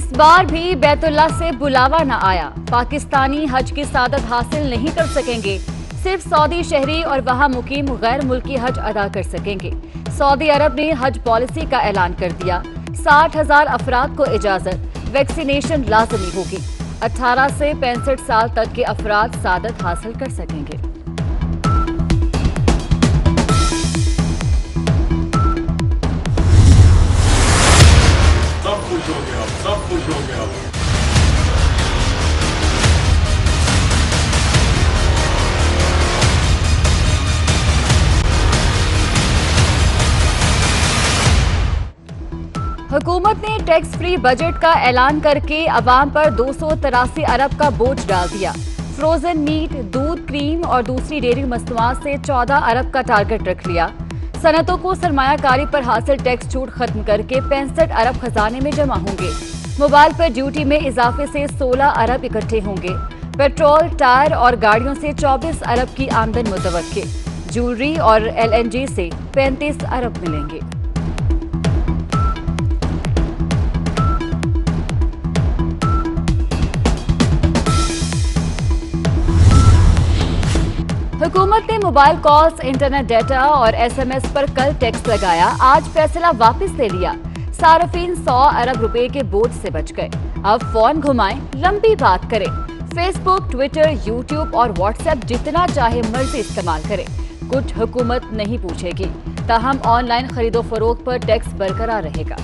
इस बार भी बैतुल्लाह से बुलावा न आया। पाकिस्तानी हज की सादत हासिल नहीं कर सकेंगे। सिर्फ सऊदी शहरी और वहां मुकीम गैर मुल्की हज अदा कर सकेंगे। सऊदी अरब ने हज पॉलिसी का ऐलान कर दिया। 60,000 अफराद को इजाजत। वैक्सीनेशन लाजमी होगी। 18 से 65 साल तक के अफराद सादत हासिल कर सकेंगे। सब खुश हो गया, सब खुश हो गया। हुकूमत ने टैक्स फ्री बजट का ऐलान करके अवाम पर 283 अरब का बोझ डाल दिया। फ्रोजन मीट, दूध, क्रीम और दूसरी डेयरी मसनूआत से 14 अरब का टारगेट रख लिया। सनतों को सरमायाकारी पर हासिल टैक्स छूट खत्म करके 65 अरब खजाने में जमा होंगे। मोबाइल पर ड्यूटी में इजाफे से 16 अरब इकट्ठे होंगे। पेट्रोल, टायर और गाड़ियों से 24 अरब की आमदन मुतवक्के। ज्वेलरी और LNG से 35 अरब मिलेंगे। हुकूमत ने मोबाइल कॉल्स, इंटरनेट डेटा और SMS पर कल टैक्स लगाया। आज फैसला वापस ले लिया। सार्फिन 100 अरब रुपए के बोझ से बच गए। अब फोन घुमाएं, लंबी बात करें। फेसबुक, ट्विटर, यूट्यूब और व्हाट्सएप जितना चाहे मर्जी इस्तेमाल करें, कुछ हुकूमत नहीं पूछेगी। ताहम ऑनलाइन खरीदो फरोख्त पर टैक्स बरकरार रहेगा।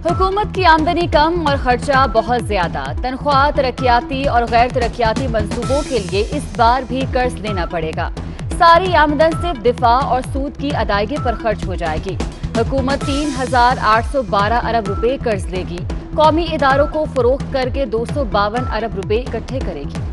हुकूमत की आमदनी कम और खर्चा बहुत ज्यादा। तनख्वाह, तरक्याती और गैर तरक्याती मंसूबों के लिए इस बार भी कर्ज लेना पड़ेगा। सारी आमदन सिर्फ दिफा और सूद की अदायगी पर खर्च हो जाएगी। हुकूमत 3,812 अरब रुपए कर्ज लेगी। कौमी इदारों को फरोख्त करके 252 अरब रुपए इकट्ठे करेगी।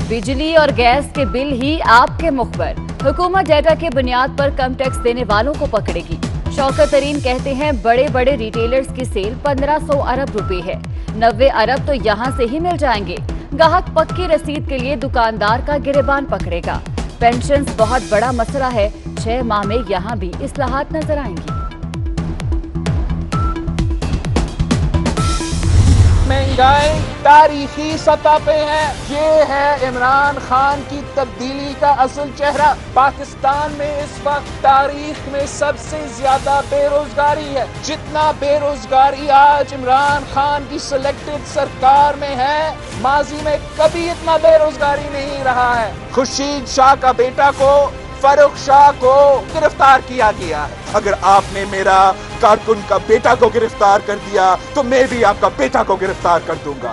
बिजली और गैस के बिल ही आपके मुख पर। हुकूमत डेटा के बुनियाद पर कम टैक्स देने वालों को पकड़ेगी। शौकत तरीन कहते हैं बड़े बड़े रिटेलर्स की सेल 1500 अरब रुपए है। 90 अरब तो यहाँ से ही मिल जाएंगे। ग्राहक पक्की रसीद के लिए दुकानदार का गिरेबान पकड़ेगा। पेंशन बहुत बड़ा मसला है। 6 माह में यहाँ भी इस्लाहात नजर आएंगी। महंगाई तारीखी सतह पे है। ये है इमरान खान की तब्दीली का असल चेहरा। पाकिस्तान में इस वक्त तारीख में सबसे ज्यादा बेरोजगारी है। जितना बेरोजगारी आज इमरान खान की सिलेक्टेड सरकार में है, माजी में कभी इतना बेरोजगारी नहीं रहा है। खुर्शीद शाह का बेटा को, फारूक शाह को गिरफ्तार किया गया है। अगर आपने मेरा कारकुन का बेटा को गिरफ्तार कर दिया तो मैं भी आपका बेटा को गिरफ्तार कर दूंगा।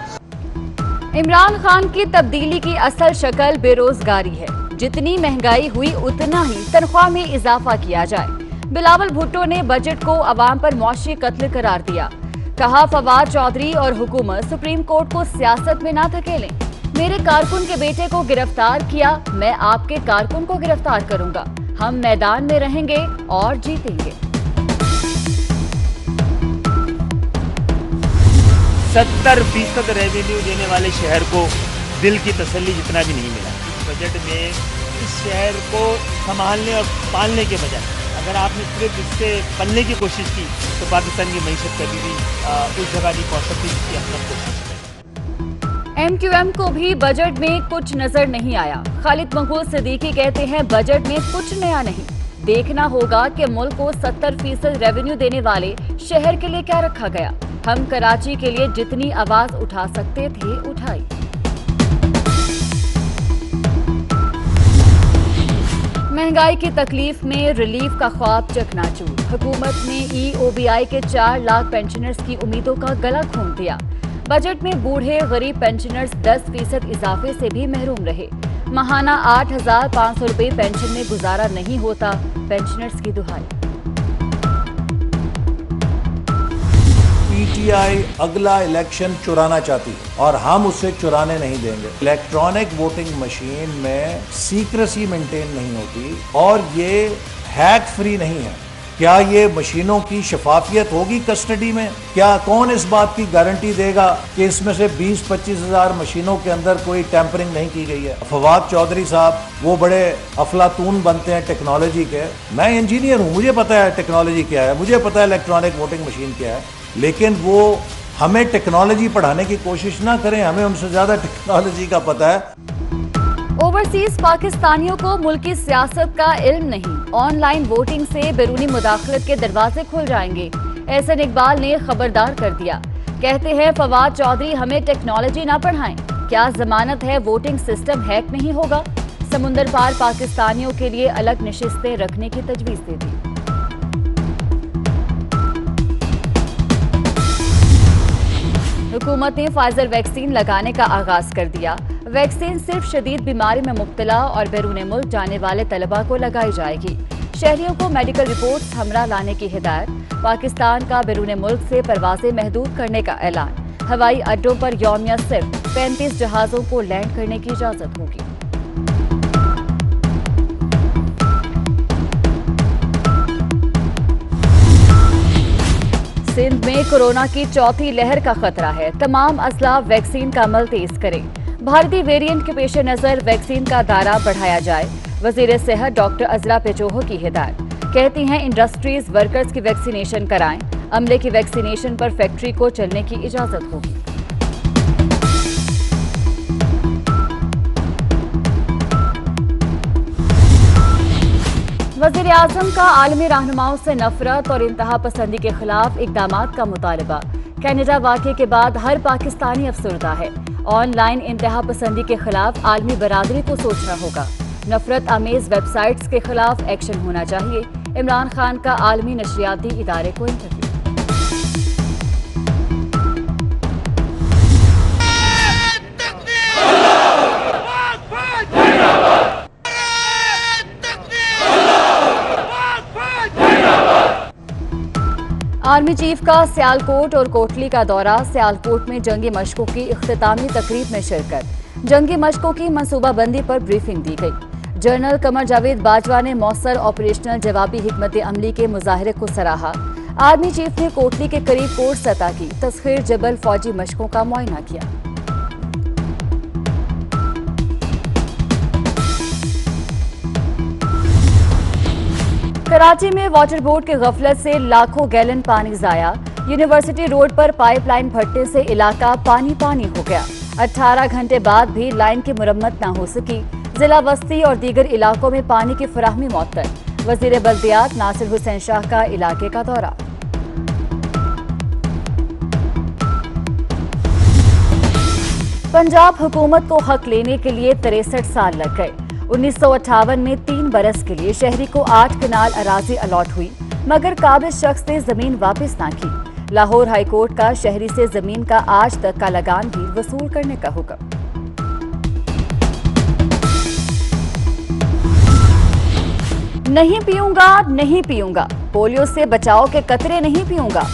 इमरान खान की तब्दीली की असल शक्ल बेरोजगारी है। जितनी महंगाई हुई उतना ही तनख्वाह में इजाफा किया जाए। बिलावल भुट्टो ने बजट को अवाम पर मौशी कत्ल करार दिया। कहा फवाद चौधरी और हुकूमत सुप्रीम कोर्ट को सियासत में ना धकेलें। मेरे कारकुन के बेटे को गिरफ्तार किया, मैं आपके कारकुन को गिरफ्तार करूंगा। हम मैदान में रहेंगे और जीतेंगे। 70% रेवेन्यू देने वाले शहर को दिल की तसल्ली जितना भी नहीं मिला। इस बजट में इस शहर को संभालने और पालने के बजाय अगर आपने सिर्फ इससे पलने की कोशिश की तो पाकिस्तान की मईशत कभी भी उस जगह नहीं पहुंच सकती जिसकी अपना कोशिश है। MQM को भी बजट में कुछ नजर नहीं आया। खालिद मकबूल सिद्दीकी कहते हैं बजट में कुछ नया नहीं। देखना होगा कि मुल्क को 70% रेवेन्यू देने वाले शहर के लिए क्या रखा गया। हम कराची के लिए जितनी आवाज उठा सकते थे उठाई। महंगाई की तकलीफ में रिलीफ का ख्वाब चकनाचूर। हुकूमत ने EOBI के 4 लाख पेंशनर्स की उम्मीदों का गला घोंट दिया। बजट में बूढ़े गरीब पेंशनर्स 10% इजाफे से भी महरूम रहे। माहाना 8,500 रुपए पेंशन में गुजारा नहीं होता। पेंशनर्स की दुहाई। PTI अगला इलेक्शन चुराना चाहती है और हम उसे चुराने नहीं देंगे। इलेक्ट्रॉनिक वोटिंग मशीन में सीक्रेसी मेंटेन नहीं होती और ये हैक फ्री नहीं है। क्या ये मशीनों की शफाफियत होगी कस्टडी में? क्या कौन इस बात की गारंटी देगा कि इसमें से 20-25 हज़ार मशीनों के अंदर कोई टैंपरिंग नहीं की गई है? फवाद चौधरी साहब वो बड़े अफलातून बनते हैं टेक्नोलॉजी के। मैं इंजीनियर हूँ, मुझे पता है टेक्नोलॉजी क्या है, मुझे पता है इलेक्ट्रॉनिक वोटिंग मशीन क्या है, लेकिन वो हमें टेक्नोलॉजी पढ़ाने की कोशिश ना करें, हमें उनसे ज्यादा टेक्नोलॉजी का पता है। ओवरसीज पाकिस्तानियों को मुल्की सियासत का इल्म नहीं, ऑनलाइन वोटिंग से बैरूनी मुदाखलत के दरवाजे खुल जाएंगे। एहसन इकबाल ने खबरदार कर दिया। कहते हैं फवाद चौधरी हमें टेक्नोलॉजी ना पढ़ाएं, क्या जमानत है वोटिंग सिस्टम हैक नहीं होगा? समुंदर पार पाकिस्तानियों के लिए अलग नशिस्तें रखने की तजवीज दे दी। हुकूमत ने फाइजर वैक्सीन लगाने का आगाज कर दिया। वैक्सीन सिर्फ शदीद बीमारी में मुब्तला और बैरून मुल्क जाने वाले तलबा को लगाई जाएगी। शहरियों को मेडिकल रिपोर्ट्स हमरा लाने की हिदायत। पाकिस्तान का बैरून मुल्क से परवाजें महदूद करने का ऐलान। हवाई अड्डों पर यौमिया सिर्फ 35 जहाजों को लैंड करने की इजाजत होगी। सिंध में कोरोना की चौथी लहर का खतरा है। तमाम अजला वैक्सीन का अमल तेज करें। भारतीय वेरिएंट के पेश नजर वैक्सीन का दायरा बढ़ाया जाए। वजीर सेहत डॉक्टर अजला पेचोहो की हिदायत। कहती हैं इंडस्ट्रीज वर्कर्स की वैक्सीनेशन कराएं। अमले की वैक्सीनेशन पर फैक्ट्री को चलने की इजाजत होगी। वज़ीर आज़म का आलमी रहनुमाओं से नफरत और इंतहा पसंदी के खिलाफ इक़दामात का मुतालबा। कनाडा वाक़े के बाद हर पाकिस्तानी अफसरदा है। ऑनलाइन इंतहा पसंदी के खिलाफ आलमी बरादरी को सोचना होगा। नफरत आमेज वेबसाइट्स के खिलाफ एक्शन होना चाहिए। इमरान खान का आलमी नशरियाती इदारे को इंटरव्यू। आर्मी चीफ का सियालकोट और कोटली का दौरा। सियालकोट में जंगी मशकों की इख्तितामी तकरीब में शिरकत। जंगी मशकों की मनसूबाबंदी पर ब्रीफिंग दी गई। जनरल कमर जावेद बाजवा ने मौसर ऑपरेशनल जवाबी हिकमत अमली के मुजाहरे को सराहा। आर्मी चीफ ने कोटली के करीब कोर्ट सतह की तस्खीर जबल फौजी मशकों का मुआयना किया। कराची में वाटर बोर्ड की गफलत से लाखों गैलन पानी जाया। यूनिवर्सिटी रोड पर पाइपलाइन फटने से इलाका पानी पानी हो गया। 18 घंटे बाद भी लाइन की मुरम्मत न हो सकी। जिला वस्ती और दीगर इलाकों में पानी की फराहमी मुअत्तल। वजीर बल्दियात नासिर हुसैन शाह का इलाके का दौरा। पंजाब हुकूमत को हक लेने के लिए 63 साल लग गए। 1958 में 3 बरस के लिए शहरी को 8 कनाल अराजी अलॉट हुई, मगर काबिज शख्स ने जमीन वापस ना की। लाहौर हाईकोर्ट का शहरी से जमीन का आज तक का लगान भी वसूल करने का हुक्म। नहीं पीऊंगा, नहीं पीऊंगा, पोलियो से बचाव के कतरे नहीं पीऊंगा।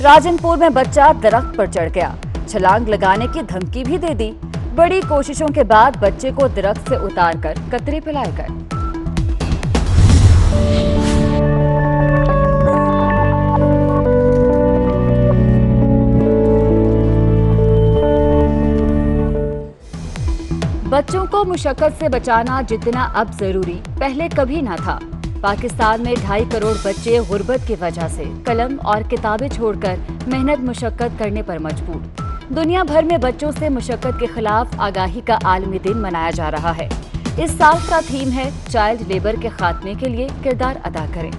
राजनपुर में बच्चा दरख्त पर चढ़ गया, छलांग लगाने की धमकी भी दे दी। बड़ी कोशिशों के बाद बच्चे को दरख्त से उतारकर कतरे पिलाए गए। बच्चों को मुशक्कत से बचाना जितना अब जरूरी पहले कभी ना था। पाकिस्तान में 2.5 करोड़ बच्चे गुर्बत की वजह से कलम और किताबें छोड़कर मेहनत मुशक्कत करने पर मजबूर। दुनिया भर में बच्चों से मुशक्कत के खिलाफ आगाही का आलमी दिन मनाया जा रहा है। इस साल का थीम है चाइल्ड लेबर के खात्मे के लिए किरदार अदा करें।